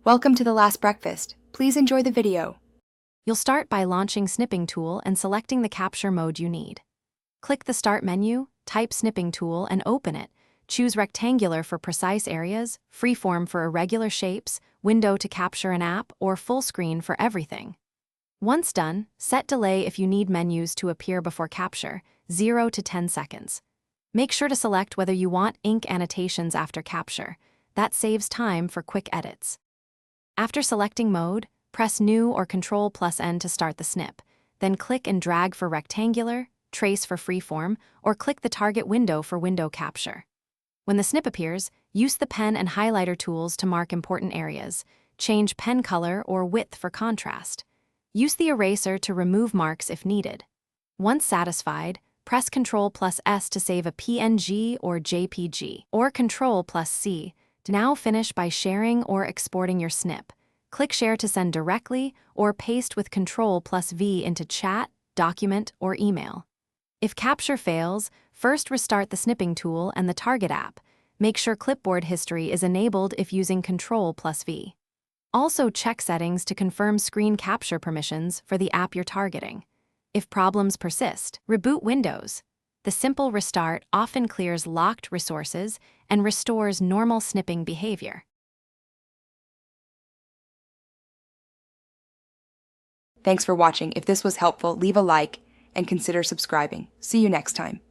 Welcome to the last breakfast. Please enjoy the video. You'll start by launching Snipping Tool and selecting the capture mode you need. Click the Start menu, type Snipping Tool, and open it. Choose Rectangular for precise areas, Freeform for irregular shapes, Window to capture an app, or Full Screen for everything. Once done, set Delay if you need menus to appear before capture, 0 to 10 seconds. Make sure to select whether you want ink annotations after capture. That saves time for quick edits. After selecting mode, press New or Ctrl+N to start the snip, then click and drag for rectangular, trace for freeform, or click the target window for window capture. When the snip appears, use the pen and highlighter tools to mark important areas. Change pen color or width for contrast. Use the eraser to remove marks if needed. Once satisfied, press Ctrl+S to save a PNG or JPG, or Ctrl+C. Now finish by sharing or exporting your snip. Click Share to send directly, or paste with Ctrl+V into chat, document, or email. If capture fails, first restart the Snipping Tool and the target app. Make sure clipboard history is enabled if using Ctrl+V. Also check settings to confirm screen capture permissions for the app you're targeting. If problems persist, reboot Windows. The simple restart often clears locked resources and restores normal snipping behavior. Thanks for watching. If this was helpful, leave a like and consider subscribing. See you next time.